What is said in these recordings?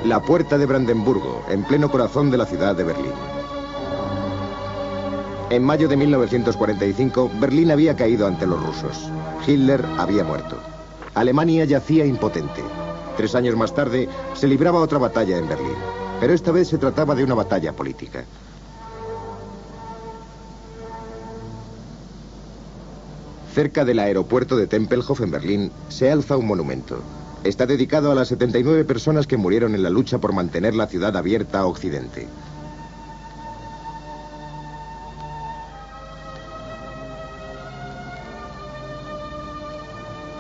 La Puerta de Brandenburgo, en pleno corazón de la ciudad de Berlín. En mayo de 1945, Berlín había caído ante los rusos. Hitler había muerto. Alemania yacía impotente. 3 años más tarde, se libraba otra batalla en Berlín. Pero esta vez se trataba de una batalla política. Cerca del aeropuerto de Tempelhof, en Berlín, se alza un monumento. Está dedicado a las 79 personas que murieron en la lucha por mantener la ciudad abierta a Occidente.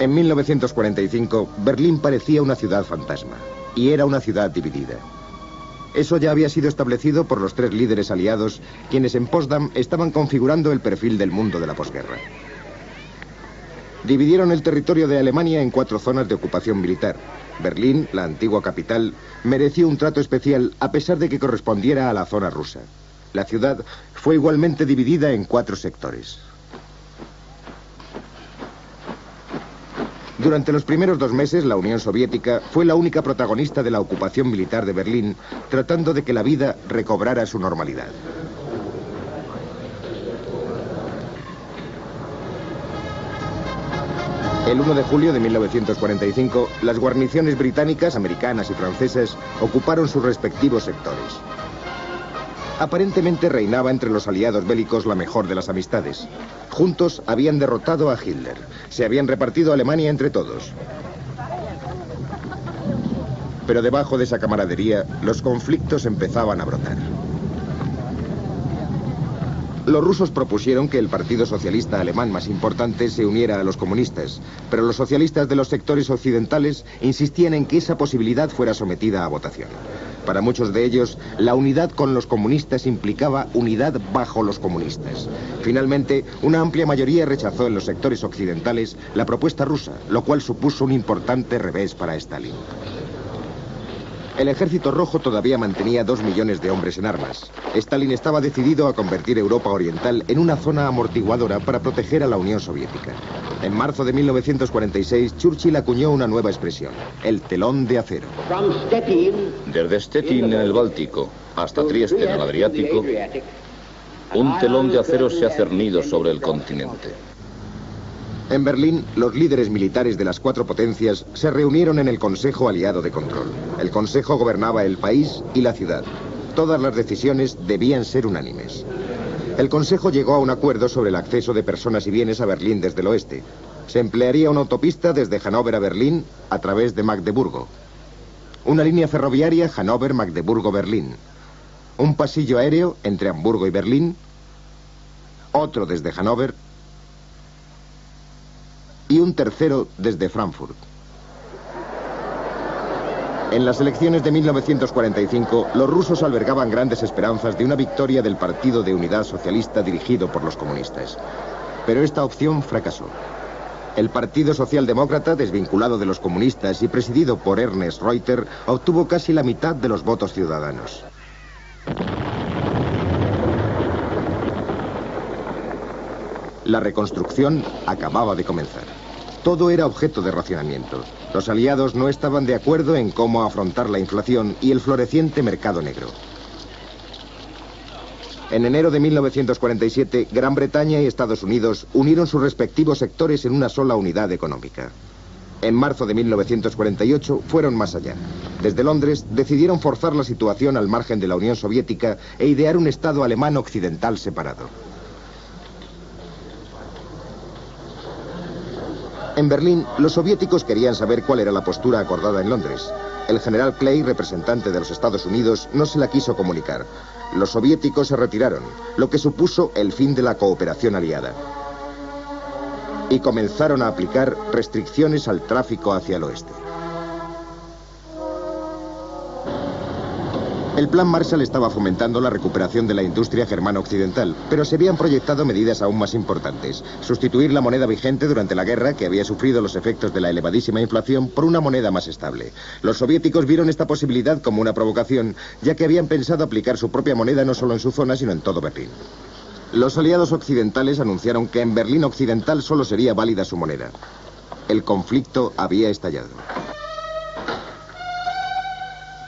En 1945, Berlín parecía una ciudad fantasma, y era una ciudad dividida. Eso ya había sido establecido por los 3 líderes aliados, quienes en Potsdam estaban configurando el perfil del mundo de la posguerra. Dividieron el territorio de Alemania en 4 zonas de ocupación militar. Berlín, la antigua capital, mereció un trato especial a pesar de que correspondiera a la zona rusa. La ciudad fue igualmente dividida en 4 sectores. Durante los primeros 2 meses, la Unión Soviética fue la única protagonista de la ocupación militar de Berlín, tratando de que la vida recobrara su normalidad. El 1 de julio de 1945, las guarniciones británicas, americanas y francesas ocuparon sus respectivos sectores. Aparentemente reinaba entre los aliados bélicos la mejor de las amistades. Juntos habían derrotado a Hitler. Se habían repartido Alemania entre todos. Pero debajo de esa camaradería, los conflictos empezaban a brotar. Los rusos propusieron que el Partido Socialista Alemán más importante se uniera a los comunistas, pero los socialistas de los sectores occidentales insistían en que esa posibilidad fuera sometida a votación. Para muchos de ellos, la unidad con los comunistas implicaba unidad bajo los comunistas. Finalmente, una amplia mayoría rechazó en los sectores occidentales la propuesta rusa, lo cual supuso un importante revés para Stalin. El Ejército Rojo todavía mantenía 2 millones de hombres en armas. Stalin estaba decidido a convertir Europa Oriental en una zona amortiguadora para proteger a la Unión Soviética. En marzo de 1946, Churchill acuñó una nueva expresión, el telón de acero. Desde Stettin en el Báltico hasta Trieste en el Adriático, un telón de acero se ha cernido sobre el continente. En Berlín, los líderes militares de las 4 potencias se reunieron en el Consejo Aliado de Control. El Consejo gobernaba el país y la ciudad. Todas las decisiones debían ser unánimes. El Consejo llegó a un acuerdo sobre el acceso de personas y bienes a Berlín desde el oeste. Se emplearía una autopista desde Hannover a Berlín a través de Magdeburgo. Una línea ferroviaria Hannover-Magdeburgo-Berlín. Un pasillo aéreo entre Hamburgo y Berlín. Otro desde Hannover. Y un tercero desde Frankfurt. En las elecciones de 1945, los rusos albergaban grandes esperanzas de una victoria del Partido de Unidad Socialista dirigido por los comunistas. Pero esta opción fracasó. El Partido Socialdemócrata, desvinculado de los comunistas y presidido por Ernst Reuter, obtuvo casi la mitad de los votos ciudadanos. La reconstrucción acababa de comenzar. Todo era objeto de racionamiento. Los aliados no estaban de acuerdo en cómo afrontar la inflación y el floreciente mercado negro. En enero de 1947, Gran Bretaña y Estados Unidos unieron sus respectivos sectores en una sola unidad económica. En marzo de 1948 fueron más allá. Desde Londres decidieron forzar la situación al margen de la Unión Soviética e idear un Estado alemán occidental separado. En Berlín, los soviéticos querían saber cuál era la postura acordada en Londres. El general Clay, representante de los Estados Unidos, no se la quiso comunicar. Los soviéticos se retiraron, lo que supuso el fin de la cooperación aliada. Y comenzaron a aplicar restricciones al tráfico hacia el oeste. El Plan Marshall estaba fomentando la recuperación de la industria germana occidental, pero se habían proyectado medidas aún más importantes. Sustituir la moneda vigente durante la guerra, que había sufrido los efectos de la elevadísima inflación, por una moneda más estable. Los soviéticos vieron esta posibilidad como una provocación, ya que habían pensado aplicar su propia moneda no solo en su zona, sino en todo Berlín. Los aliados occidentales anunciaron que en Berlín Occidental solo sería válida su moneda. El conflicto había estallado.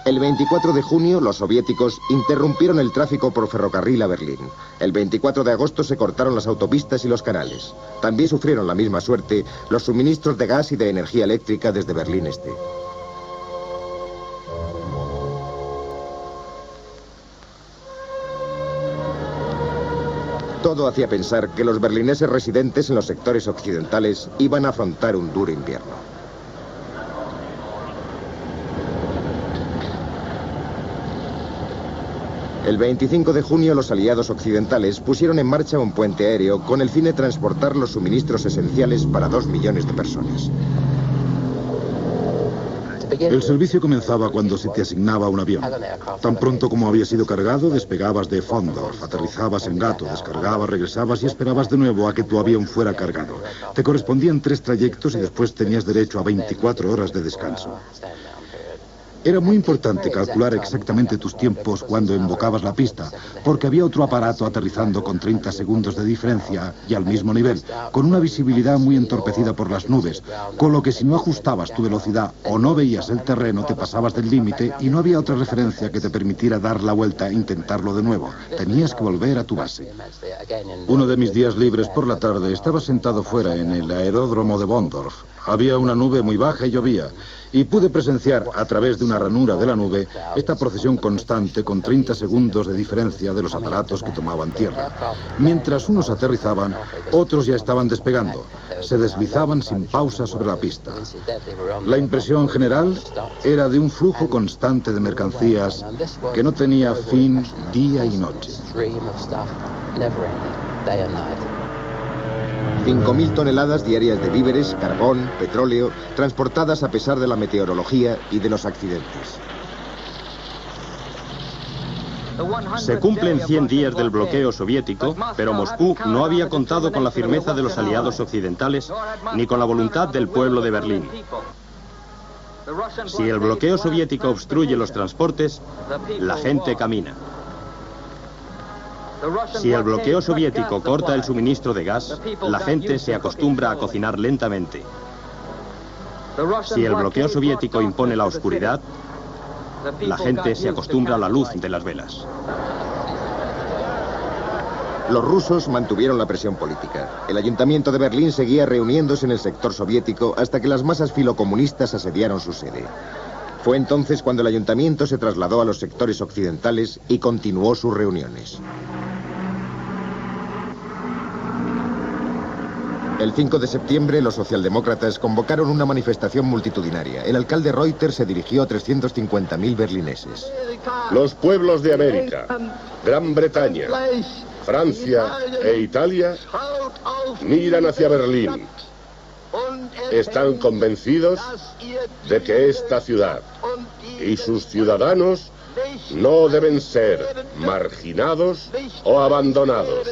El 24 de junio, los soviéticos interrumpieron el tráfico por ferrocarril a Berlín. El 24 de agosto se cortaron las autopistas y los canales. También sufrieron la misma suerte los suministros de gas y de energía eléctrica desde Berlín Este. Todo hacía pensar que los berlineses residentes en los sectores occidentales iban a afrontar un duro invierno. El 25 de junio los aliados occidentales pusieron en marcha un puente aéreo con el fin de transportar los suministros esenciales para 2 millones de personas. El servicio comenzaba cuando se te asignaba un avión. Tan pronto como había sido cargado, despegabas de Fondorf, aterrizabas en Gato, descargabas, regresabas y esperabas de nuevo a que tu avión fuera cargado. Te correspondían 3 trayectos y después tenías derecho a 24 horas de descanso. Era muy importante calcular exactamente tus tiempos cuando embocabas la pista, porque había otro aparato aterrizando con 30 segundos de diferencia y al mismo nivel, con una visibilidad muy entorpecida por las nubes, con lo que si no ajustabas tu velocidad o no veías el terreno, te pasabas del límite y no había otra referencia que te permitiera dar la vuelta e intentarlo de nuevo. Tenías que volver a tu base. Uno de mis días libres por la tarde estaba sentado fuera en el aeródromo de Bondorf. Había una nube muy baja y llovía, y pude presenciar a través de una ranura de la nube esta procesión constante con 30 segundos de diferencia de los aparatos que tomaban tierra. Mientras unos aterrizaban, otros ya estaban despegando. Se deslizaban sin pausa sobre la pista. La impresión general era de un flujo constante de mercancías que no tenía fin día y noche. 5.000 toneladas diarias de víveres, carbón, petróleo, transportadas a pesar de la meteorología y de los accidentes. Se cumplen 100 días del bloqueo soviético, pero Moscú no había contado con la firmeza de los aliados occidentales ni con la voluntad del pueblo de Berlín. Si el bloqueo soviético obstruye los transportes, la gente camina. Si el bloqueo soviético corta el suministro de gas, la gente se acostumbra a cocinar lentamente. Si el bloqueo soviético impone la oscuridad, la gente se acostumbra a la luz de las velas. Los rusos mantuvieron la presión política. El ayuntamiento de Berlín seguía reuniéndose en el sector soviético hasta que las masas filocomunistas asediaron su sede. Fue entonces cuando el ayuntamiento se trasladó a los sectores occidentales y continuó sus reuniones. El 5 de septiembre, los socialdemócratas convocaron una manifestación multitudinaria. El alcalde Reuter se dirigió a 350.000 berlineses. Los pueblos de América, Gran Bretaña, Francia e Italia miran hacia Berlín. Están convencidos de que esta ciudad y sus ciudadanos no deben ser marginados o abandonados.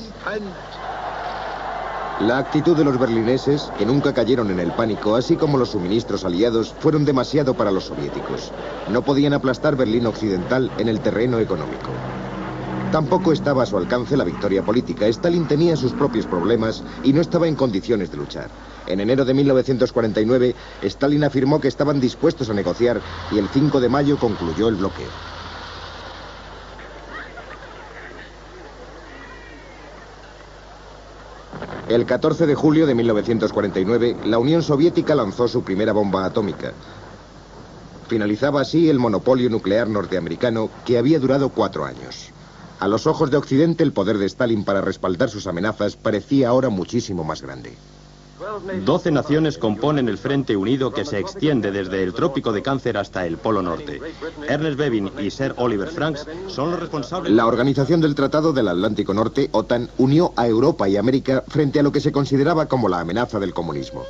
La actitud de los berlineses, que nunca cayeron en el pánico, así como los suministros aliados, fueron demasiado para los soviéticos. No podían aplastar Berlín Occidental en el terreno económico. Tampoco estaba a su alcance la victoria política. Stalin tenía sus propios problemas y no estaba en condiciones de luchar. En enero de 1949, Stalin afirmó que estaban dispuestos a negociar y el 5 de mayo concluyó el bloqueo. El 14 de julio de 1949, la Unión Soviética lanzó su primera bomba atómica. Finalizaba así el monopolio nuclear norteamericano que había durado 4 años. A los ojos de Occidente, el poder de Stalin para respaldar sus amenazas parecía ahora muchísimo más grande. 12 naciones componen el Frente Unido que se extiende desde el Trópico de Cáncer hasta el Polo Norte. Ernest Bevin y Sir Oliver Franks son los responsables. La Organización del Tratado del Atlántico Norte, OTAN, unió a Europa y América frente a lo que se consideraba como la amenaza del comunismo.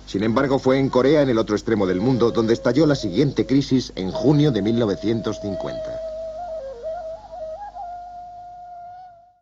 Sin embargo, fue en Corea, en el otro extremo del mundo, donde estalló la siguiente crisis en junio de 1950.